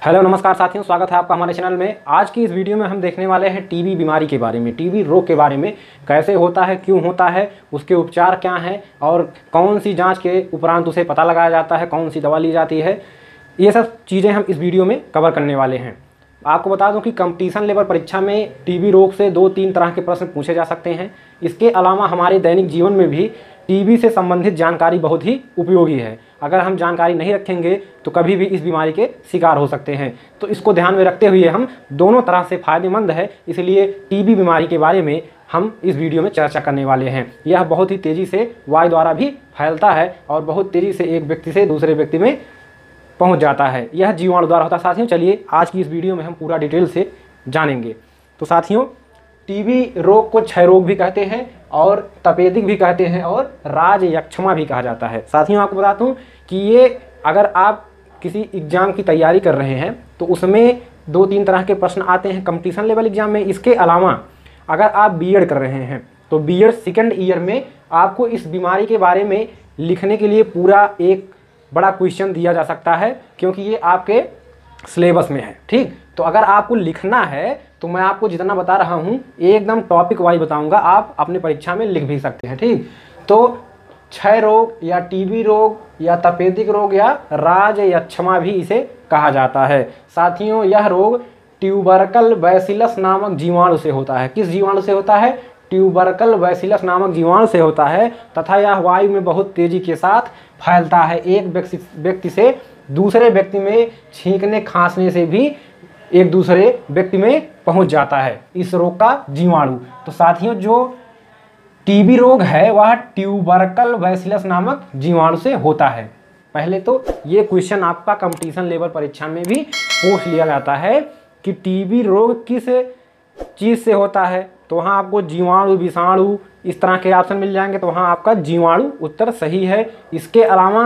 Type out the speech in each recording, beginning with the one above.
Hello नमस्कार साथियों, स्वागत है आपका हमारे चैनल में। आज की इस वीडियो में हम देखने वाले हैं टीबी बीमारी के बारे में, टीबी रोग के बारे में। कैसे होता है, क्यों होता है, उसके उपचार क्या हैं और कौन सी जांच के उपरांत उसे पता लगाया जाता है, कौन सी दवा ली जाती है, ये सब चीज़ें हम इस वीडियो में कवर करने वाले हैं। आपको बता दूं कि कंपटीशन लेवल परीक्षा में टीबी रोग से 2-3 तरह के प्रश्न पूछे जा सकते हैं। इसके अलावा हमारे दैनिक जीवन में भी टीबी से संबंधित जानकारी बहुत ही उपयोगी है। अगर हम जानकारी नहीं रखेंगे तो कभी भी इस बीमारी के शिकार हो सकते हैं। तो इसको ध्यान में रखते हुए हम दोनों तरह से फ़ायदेमंद है, इसलिए टीबी बीमारी के बारे में हम इस वीडियो में चर्चा करने वाले हैं। यह बहुत ही तेज़ी से वायु द्वारा भी फैलता है और बहुत तेज़ी से एक व्यक्ति से दूसरे व्यक्ति में पहुंच जाता है। यह जीवाणु द्वारा होता है। साथियों, चलिए आज की इस वीडियो में हम पूरा डिटेल से जानेंगे। तो साथियों, टीबी रोग को क्षय रोग भी कहते हैं और तपेदिक भी कहते हैं और राजयक्षमा भी कहा जाता है। साथियों, आपको बता दूं कि ये अगर आप किसी एग्ज़ाम की तैयारी कर रहे हैं तो उसमें 2-3 तरह के प्रश्न आते हैं कंपटीशन लेवल एग्ज़ाम में। इसके अलावा अगर आप बीएड कर रहे हैं तो बीएड सेकेंड ईयर में आपको इस बीमारी के बारे में लिखने के लिए पूरा एक बड़ा क्वेश्चन दिया जा सकता है, क्योंकि ये आपके सिलेबस में है। ठीक, तो अगर आपको लिखना है तो मैं आपको जितना बता रहा हूँ एकदम टॉपिक वाइज बताऊंगा, आप अपने परीक्षा में लिख भी सकते हैं। ठीक, तो क्षय रोग या टीबी रोग या तपेदिक रोग या राजयक्षमा भी इसे कहा जाता है। साथियों, यह रोग ट्यूबरकल बैसिलस नामक जीवाणु से होता है। किस जीवाणु से होता है? ट्यूबरकल बैसिलस नामक जीवाणु से होता है तथा यह वायु में बहुत तेजी के साथ फैलता है। एक व्यक्ति से दूसरे व्यक्ति में छींकने खांसने से भी एक दूसरे व्यक्ति में पहुंच जाता है इस रोग का जीवाणु। तो साथियों, जो टीबी रोग है वह ट्यूबरकल बैसिलस नामक जीवाणु से होता है। पहले तो ये क्वेश्चन आपका कंपटीशन लेवल परीक्षा में भी पूछ लिया जाता है कि टीबी रोग किस चीज़ से होता है, तो वहाँ आपको जीवाणु, विषाणु इस तरह के ऑप्शन मिल जाएंगे, तो वहाँ आपका जीवाणु उत्तर सही है। इसके अलावा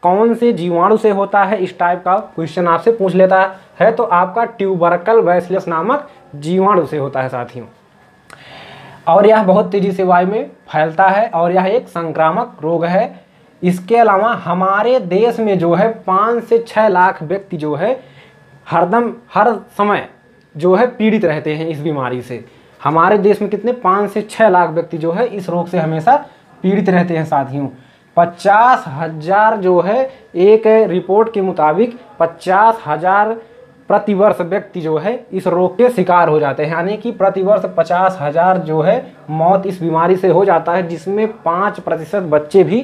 कौन से जीवाणु से होता है, इस टाइप का क्वेश्चन आपसे पूछ लेता है तो आपका ट्यूबरकल बैसिलस नामक जीवाणु से होता है साथियों। और यह बहुत तेजी से वायु में फैलता है और यह एक संक्रामक रोग है। इसके अलावा हमारे देश में जो है 5 से 6 लाख व्यक्ति जो है हर समय जो है पीड़ित रहते हैं इस बीमारी से। हमारे देश में कितने? 5 से 6 लाख व्यक्ति जो है इस रोग से हमेशा पीड़ित रहते हैं साथियों। 50,000 जो है, एक रिपोर्ट के मुताबिक 50,000 प्रतिवर्ष व्यक्ति जो है इस रोग के शिकार हो जाते हैं, यानी कि प्रतिवर्ष 50,000 जो है मौत इस बीमारी से हो जाता है, जिसमें 5% बच्चे भी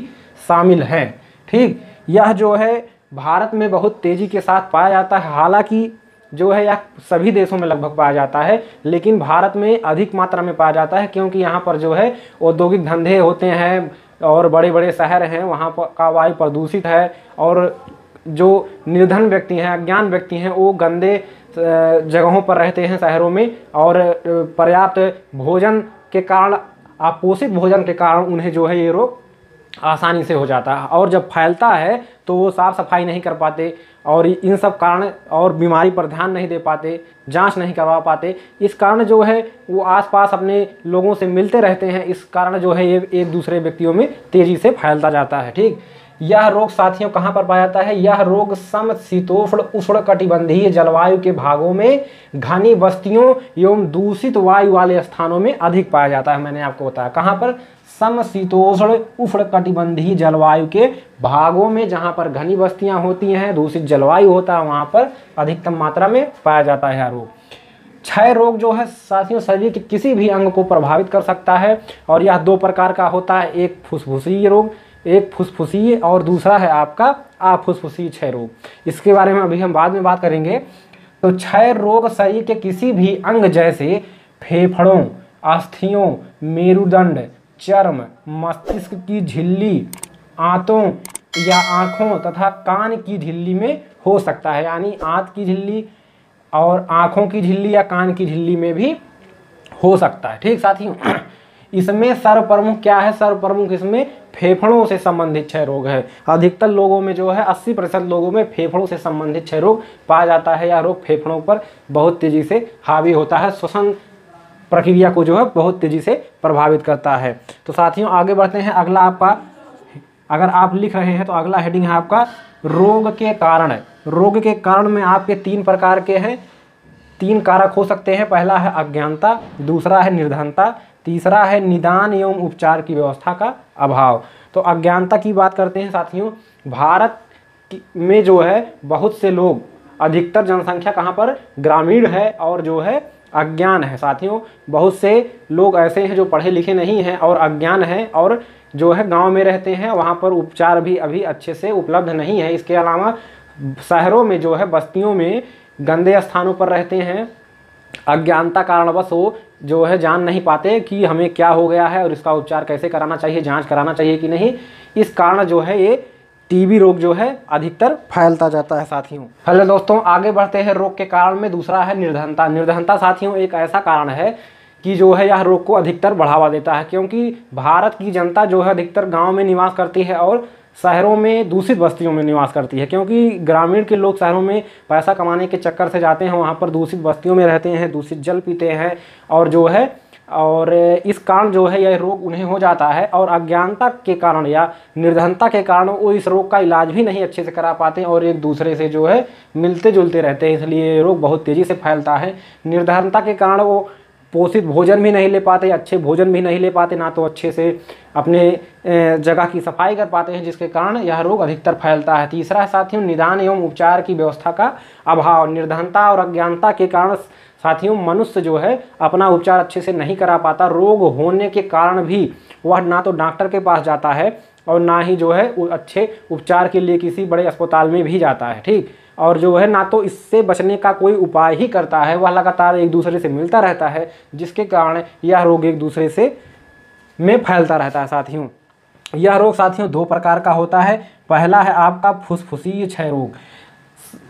शामिल हैं। ठीक, यह जो है भारत में बहुत तेज़ी के साथ पाया जाता है। हालांकि जो है यह सभी देशों में लगभग पाया जाता है, लेकिन भारत में अधिक मात्रा में पाया जाता है, क्योंकि यहाँ पर जो है औद्योगिक धंधे होते हैं और बड़े बड़े शहर हैं, वहाँ पर का वायु प्रदूषित है और जो निर्धन व्यक्ति हैं, अज्ञान व्यक्ति हैं, वो गंदे जगहों पर रहते हैं शहरों में, और पर्याप्त भोजन के कारण, अपोषित भोजन के कारण उन्हें जो है ये रोग आसानी से हो जाता है। और जब फैलता है तो वो साफ़ सफाई नहीं कर पाते और इन सब कारण और बीमारी पर ध्यान नहीं दे पाते, जांच नहीं करवा पाते। इस कारण जो है वो आसपास अपने लोगों से मिलते रहते हैं, इस कारण जो है ये एक दूसरे व्यक्तियों में तेज़ी से फैलता जाता है। ठीक, यह रोग साथियों कहाँ पर पाया जाता है? यह रोग समशीतोष्ण उष्णकटिबंधीय जलवायु के भागों में घनी बस्तियों एवं दूषित वायु वाले स्थानों में अधिक पाया जाता है। मैंने आपको बताया कहाँ पर? समशीतोष्ण उष्णकटिबंधीय जलवायु के भागों में, जहाँ पर घनी बस्तियाँ होती हैं, दूषित जलवायु होता है, वहाँ पर अधिकतम मात्रा में पाया जाता है यह रोग। क्षय रोग जो है साथियों शरीर के किसी भी अंग को प्रभावित कर सकता है और यह 2 प्रकार का होता है, एक फुसफुसीय रोग, एक फुसफुसीय और दूसरा है आपका अफुसफुसीय क्षय रोग। इसके बारे में अभी हम बाद में बात करेंगे। तो क्षय रोग शरीर के किसी भी अंग जैसे फेफड़ों, अस्थियों, मेरुदंड, चर्म, मस्तिष्क की झिल्ली, आंतों या आँखों तथा कान की झिल्ली में हो सकता है, यानी आंत की झिल्ली और आँखों की झिल्ली या कान की झिल्ली में भी हो सकता है। ठीक साथियों, इसमें सर्वप्रमुख क्या है? सर्वप्रमुख इसमें फेफड़ों से संबंधित क्षय रोग है। अधिकतर लोगों में जो है 80% लोगों में फेफड़ों से संबंधित क्षय रोग पाया जाता है। यह रोग फेफड़ों पर बहुत तेजी से हावी होता है, श्वसन प्रक्रिया को जो है बहुत तेजी से प्रभावित करता है। तो साथियों आगे बढ़ते हैं। अगला आपका, अगर आप लिख रहे हैं तो अगला हेडिंग है आपका रोग के कारण। रोग के कारण में आपके 3 प्रकार के हैं, 3 कारक हो सकते हैं। पहला है अज्ञानता, दूसरा है निर्धनता, तीसरा है निदान एवं उपचार की व्यवस्था का अभाव। तो अज्ञानता की बात करते हैं साथियों। भारत में जो है बहुत से लोग, अधिकतर जनसंख्या कहाँ पर, ग्रामीण है और जो है अज्ञान है साथियों। बहुत से लोग ऐसे हैं जो पढ़े लिखे नहीं हैं और अज्ञान हैं और जो है गांव में रहते हैं, वहाँ पर उपचार भी अभी अच्छे से उपलब्ध नहीं है। इसके अलावा शहरों में जो है, बस्तियों में गंदे स्थानों पर रहते हैं, अज्ञानता कारणवश वो जो है जान नहीं पाते कि हमें क्या हो गया है और इसका उपचार कैसे कराना चाहिए, जांच कराना चाहिए कि नहीं। इस कारण जो है ये टीबी रोग जो है अधिकतर फैलता जाता है साथियों। हेलो दोस्तों, आगे बढ़ते हैं रोग के कारण में। दूसरा है निर्धनता। निर्धनता साथियों एक ऐसा कारण है कि जो है यह रोग को अधिकतर बढ़ावा देता है, क्योंकि भारत की जनता जो है अधिकतर गांव में निवास करती है और शहरों में दूषित बस्तियों में निवास करती है। क्योंकि ग्रामीण के लोग शहरों में पैसा कमाने के चक्कर से जाते हैं, वहाँ पर दूषित बस्तियों में रहते हैं, दूषित जल पीते हैं और जो है इस कारण जो है यह रोग उन्हें हो जाता है। और अज्ञानता के कारण या निर्धनता के कारण वो इस रोग का इलाज भी नहीं अच्छे से करा पाते हैं और एक दूसरे से जो है मिलते जुलते रहते हैं, इसलिए ये रोग बहुत तेज़ी से फैलता है। निर्धनता के कारण वो पोषित भोजन भी नहीं ले पाते, अच्छे भोजन भी नहीं ले पाते, ना तो अच्छे से अपने जगह की सफाई कर पाते हैं, जिसके कारण यह रोग अधिकतर फैलता है। तीसरा है साथियों निदान एवं उपचार की व्यवस्था का अभाव। निर्धनता और अज्ञानता के कारण साथियों मनुष्य जो है अपना उपचार अच्छे से नहीं करा पाता। रोग होने के कारण भी वह ना तो डॉक्टर के पास जाता है और ना ही जो है अच्छे उपचार के लिए किसी बड़े अस्पताल में भी जाता है, ठीक। और जो है ना तो इससे बचने का कोई उपाय ही करता है, वह लगातार एक दूसरे से मिलता रहता है, जिसके कारण यह रोग एक दूसरे से में फैलता रहता है साथियों। यह रोग साथियों 2 प्रकार का होता है। पहला है आपका फुसफुसीय क्षय रोग।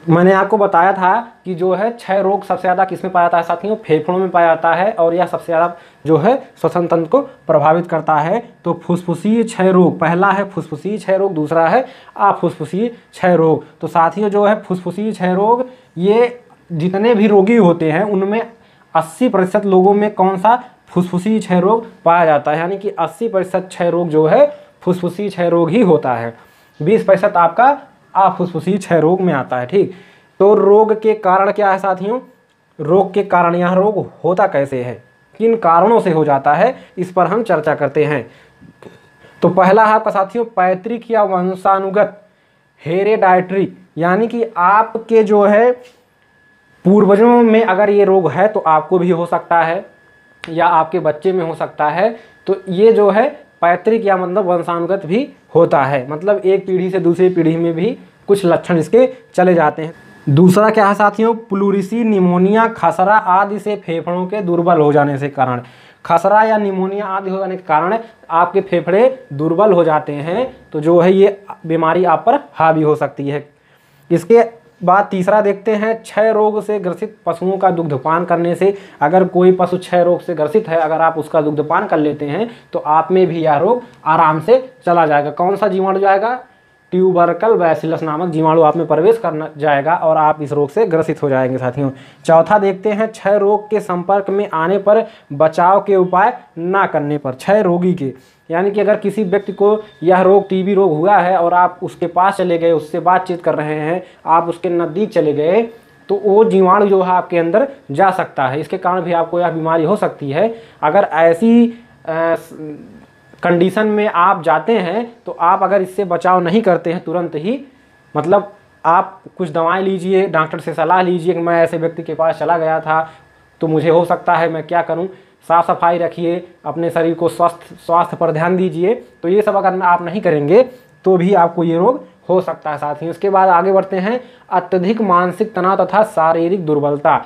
मैंने आपको बताया था कि जो है क्षय रोग सबसे ज़्यादा किसमें पाया जाता है साथियों, फेफड़ों में पाया जाता है और यह सबसे ज़्यादा जो है श्वसन तंत्र को प्रभावित करता है। तो फुसफुसीय क्षय रोग, पहला है फुसफुसीय क्षय रोग, दूसरा है अफुसफुसीय क्षय रोग। तो साथियों जो है फुसफुसीय क्षय रोग, ये जितने भी रोगी होते हैं उनमें 80% लोगों में कौन सा, फुसफुसीय क्षय रोग पाया जाता है। यानी कि 80% क्षय रोग जो है फुसफुसीय क्षय रोग ही होता है, 20% आपका अफुसफुसीय क्षय रोग में आता है, ठीक। तो रोग के कारण क्या है साथियों, रोग के कारण, यह रोग होता कैसे है, किन कारणों से हो जाता है, इस पर हम चर्चा करते हैं। तो पहला है आपका साथियों पैतृक या वंशानुगत हेरेडाइटरी, यानी कि आपके जो है पूर्वजों में अगर ये रोग है तो आपको भी हो सकता है या आपके बच्चे में हो सकता है। तो ये जो है पैतृक या मतलब वंशानुगत भी होता है, मतलब एक पीढ़ी से दूसरी पीढ़ी में भी कुछ लक्षण इसके चले जाते हैं। दूसरा क्या है साथियों, प्लूरिसी, निमोनिया, खसरा आदि से फेफड़ों के दुर्बल हो जाने से कारण, खसरा या निमोनिया आदि हो जाने के कारण आपके फेफड़े दुर्बल हो जाते हैं, तो जो है ये बीमारी आप पर हावी हो सकती है। इसके बाद तीसरा देखते हैं क्षय रोग से ग्रसित पशुओं का दुग्धपान करने से। अगर कोई पशु क्षय रोग से ग्रसित है, अगर आप उसका दुग्धपान कर लेते हैं तो आप में भी यह रोग आराम से चला जाएगा। कौन सा जीवाणु जाएगा, ट्यूबरकल बैसिलस नामक जीवाणु आप में प्रवेश करना जाएगा और आप इस रोग से ग्रसित हो जाएंगे साथियों। चौथा देखते हैं क्षय रोग के संपर्क में आने पर बचाव के उपाय ना करने पर। क्षय रोगी के, यानी कि अगर किसी व्यक्ति को यह रोग टीबी रोग हुआ है और आप उसके पास चले गए, उससे बातचीत कर रहे हैं, आप उसके नज़दीक चले गए, तो वो जीवाणु जो है आपके अंदर जा सकता है। इसके कारण भी आपको यह बीमारी हो सकती है। अगर ऐसी कंडीशन में आप जाते हैं तो आप अगर इससे बचाव नहीं करते हैं तुरंत ही, मतलब आप कुछ दवाएं लीजिए, डॉक्टर से सलाह लीजिए कि मैं ऐसे व्यक्ति के पास चला गया था तो मुझे हो सकता है, मैं क्या करूं। साफ़ सफाई रखिए, अपने शरीर को स्वास्थ्य पर ध्यान दीजिए। तो ये सब अगर आप नहीं करेंगे तो भी आपको ये रोग हो सकता है साथियों। इसके बाद आगे बढ़ते हैं अत्यधिक मानसिक तनाव तथा शारीरिक दुर्बलता।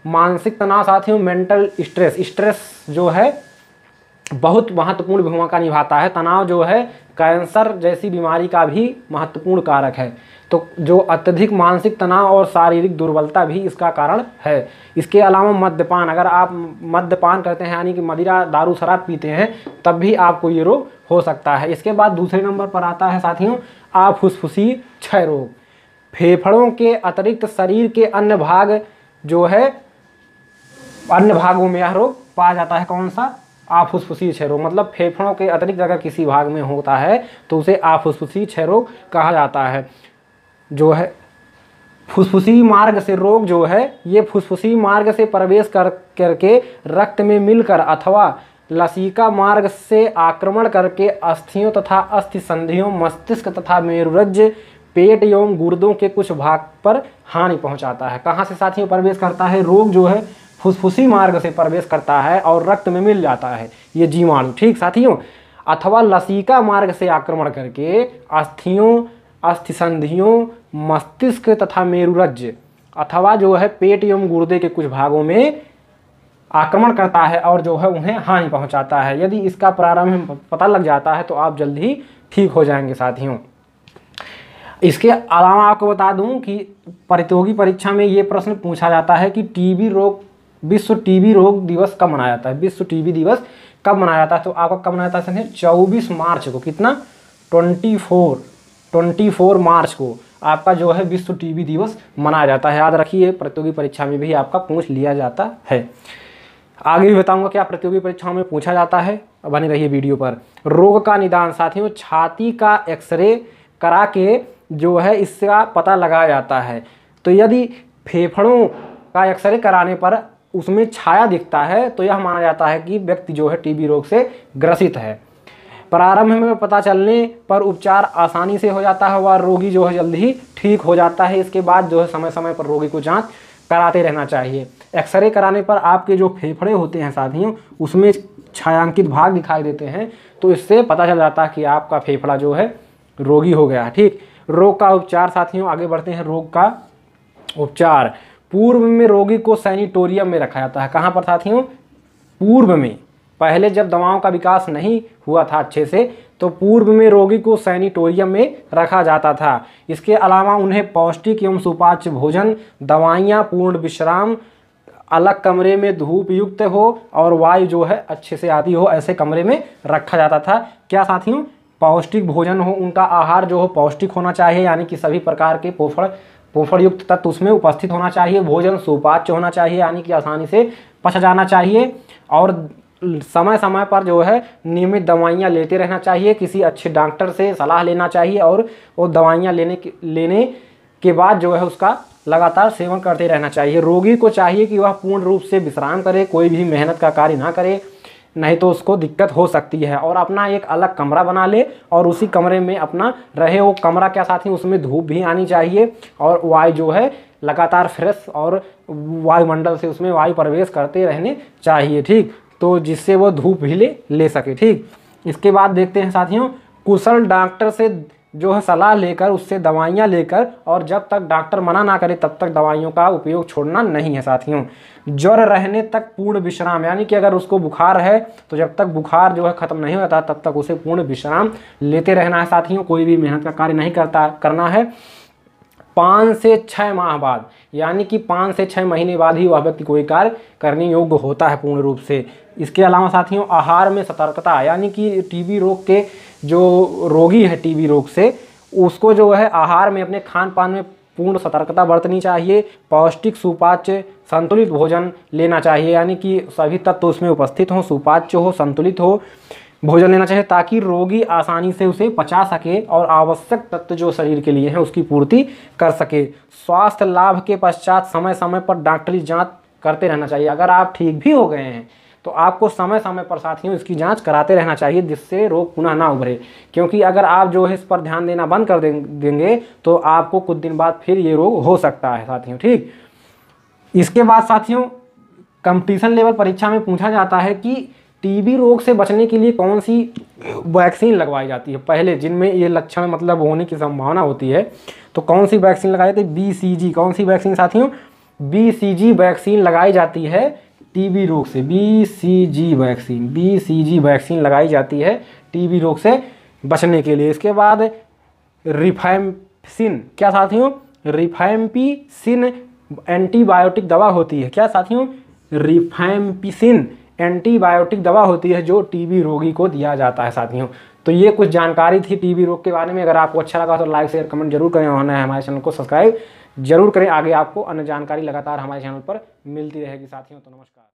मानसिक तनाव साथियों, मेंटल स्ट्रेस, स्ट्रेस जो है बहुत महत्वपूर्ण भूमिका निभाता है। तनाव जो है कैंसर जैसी बीमारी का भी महत्वपूर्ण कारक है। तो जो अत्यधिक मानसिक तनाव और शारीरिक दुर्बलता भी इसका कारण है। इसके अलावा मद्यपान, अगर आप मद्यपान करते हैं यानी कि मदिरा, दारू, शराब पीते हैं, तब भी आपको ये रोग हो सकता है। इसके बाद दूसरे नंबर पर आता है साथियों अफुसफुसीय क्षय रोग। फेफड़ों के अतिरिक्त शरीर के अन्य भाग जो है, अन्य भागों में यह रोग पाया जाता है। कौन सा, अफुसफुसीय क्षय रोग। मतलब फेफड़ों के अतिरिक्त अगर किसी भाग में होता है तो उसे अफुसफुसीय क्षय रोग कहा जाता है। जो है फुसफुसी मार्ग से रोग जो है ये फुसफुसी मार्ग से प्रवेश करके रक्त में मिलकर अथवा लसिका मार्ग से आक्रमण करके अस्थियों तथा अस्थि संधियों, मस्तिष्क तथा मेरुरज्ज, पेट एवं गुर्दों के कुछ भाग पर हानि पहुंचाता है। कहाँ से साथियों प्रवेश करता है? रोग जो है फुसफुसी मार्ग से प्रवेश करता है और रक्त में मिल जाता है ये जीवाणु, ठीक साथियों। अथवा लसिका मार्ग से आक्रमण करके अस्थियों, अस्थिसंधियों, मस्तिष्क तथा मेरुरज्ज अथवा जो है पेट एवं गुर्दे के कुछ भागों में आक्रमण करता है और जो है उन्हें हानि पहुंचाता है। यदि इसका प्रारंभ पता लग जाता है तो आप जल्द ही ठीक हो जाएंगे साथियों। इसके अलावा आपको बता दूं कि प्रतियोगी परीक्षा में ये प्रश्न पूछा जाता है कि टीबी रोग, विश्व टीबी रोग दिवस कब मनाया जाता है? विश्व टीबी दिवस कब मनाया जाता है? तो आपका कब मनाया जाता है? 24 मार्च को। कितना? 24 मार्च को आपका जो है विश्व टीबी दिवस मनाया जाता है। याद रखिए, प्रतियोगी परीक्षा में भी आपका पूछ लिया जाता है। आगे भी बताऊंगा क्या प्रतियोगी परीक्षाओं में पूछा जाता है, बने रहिए वीडियो पर। रोग का निदान साथियों, छाती का एक्सरे करा के जो है इसका पता लगाया जाता है। तो यदि फेफड़ों का एक्सरे कराने पर उसमें छाया दिखता है तो यह माना जाता है कि व्यक्ति जो है टीबी रोग से ग्रसित है। प्रारंभ में पता चलने पर उपचार आसानी से हो जाता है और रोगी जो है जल्दी ही ठीक हो जाता है। इसके बाद जो है समय समय पर रोगी को जांच कराते रहना चाहिए। एक्सरे कराने पर आपके जो फेफड़े होते हैं साथियों उसमें छायांकित भाग दिखाई देते हैं, तो इससे पता चल जाता है कि आपका फेफड़ा जो है रोगी हो गया। ठीक, रोग का उपचार साथियों, आगे बढ़ते हैं। रोग का उपचार, पूर्व में रोगी को सैनिटोरियम में रखा जाता है। कहाँ पर साथियों? पूर्व में, पहले जब दवाओं का विकास नहीं हुआ था अच्छे से, तो पूर्व में रोगी को सैनिटोरियम में रखा जाता था। इसके अलावा उन्हें पौष्टिक एवं सुपाच्य भोजन, दवाइयाँ, पूर्ण विश्राम, अलग कमरे में धूप युक्त हो और वायु जो है अच्छे से आती हो, ऐसे कमरे में रखा जाता था। क्या साथियों? पौष्टिक भोजन हो, उनका आहार जो हो पौष्टिक होना चाहिए, यानी कि सभी प्रकार के पोषण युक्त तत्व उसमें उपस्थित होना चाहिए। भोजन सुपाच्य होना चाहिए, यानी कि आसानी से पच जाना चाहिए और समय समय पर जो है नियमित दवाइयाँ लेते रहना चाहिए। किसी अच्छे डॉक्टर से सलाह लेना चाहिए और वो दवाइयाँ लेने के बाद जो है उसका लगातार सेवन करते रहना चाहिए। रोगी को चाहिए कि वह पूर्ण रूप से विश्राम करे, कोई भी मेहनत का कार्य ना करे, नहीं तो उसको दिक्कत हो सकती है। और अपना एक अलग कमरा बना ले और उसी कमरे में अपना रहे। वो कमरा क्या साथी, उसमें धूप भी आनी चाहिए और वायु जो है लगातार फ्रेश और वायुमंडल से उसमें वायु प्रवेश करते रहने चाहिए। ठीक, तो जिससे वो धूप भी ले सके। ठीक, इसके बाद देखते हैं साथियों, कुशल डॉक्टर से जो है सलाह लेकर उससे दवाइयाँ लेकर, और जब तक डॉक्टर मना ना करे तब तक दवाइयों का उपयोग छोड़ना नहीं है साथियों। ज्वर रहने तक पूर्ण विश्राम, यानी कि अगर उसको बुखार है तो जब तक बुखार जो है ख़त्म नहीं होता तब तक उसे पूर्ण विश्राम लेते रहना है साथियों। कोई भी मेहनत का कार्य नहीं करना है। 5 से 6 माह बाद, यानी कि 5 से 6 महीने बाद ही वह व्यक्ति कोई कार्य करने योग्य होता है पूर्ण रूप से। इसके अलावा साथियों, आहार में सतर्कता, यानी कि टीबी रोग के जो रोगी है टीबी रोग से, उसको जो है आहार में, अपने खान पान में पूर्ण सतर्कता बरतनी चाहिए। पौष्टिक सुपाच्य संतुलित भोजन लेना चाहिए, यानी कि सभी तत्व उसमें उपस्थित हों, सुपाच्य हो, संतुलित हो भोजन लेना चाहिए, ताकि रोगी आसानी से उसे पचा सके और आवश्यक तत्व जो शरीर के लिए हैं उसकी पूर्ति कर सके। स्वास्थ्य लाभ के पश्चात समय समय पर डॉक्टरी जांच करते रहना चाहिए। अगर आप ठीक भी हो गए हैं तो आपको समय समय पर साथियों इसकी जांच कराते रहना चाहिए, जिससे रोग पुनः ना उभरे। क्योंकि अगर आप जो है इस पर ध्यान देना बंद कर देंगे तो आपको कुछ दिन बाद फिर ये रोग हो सकता है साथियों। ठीक, इसके बाद साथियों, कंपटीशन लेवल परीक्षा में पूछा जाता है कि टीबी रोग से बचने के लिए कौन सी वैक्सीन लगवाई जाती है। पहले जिनमें ये लक्षण मतलब होने की संभावना होती है तो कौन सी वैक्सीन लगाई जाती है? BCG। कौन सी वैक्सीन साथियों? BCG वैक्सीन लगाई जाती है टीबी रोग से। BCG वैक्सीन लगाई जाती है टीबी रोग से बचने के लिए। इसके बाद रिफैम्पिसिन, क्या साथियों? रिफैम्पिसिन एंटीबायोटिक दवा होती है। क्या साथियों? रिफैम्पिसिन एंटीबायोटिक दवा होती है जो टीबी रोगी को दिया जाता है साथियों। तो ये कुछ जानकारी थी टीबी रोग के बारे में। अगर आपको अच्छा लगा तो लाइक शेयर कमेंट जरूर करें और हमारे चैनल को सब्सक्राइब जरूर करें। आगे आपको अन्य जानकारी लगातार हमारे चैनल पर मिलती रहेगी साथियों। तो नमस्कार।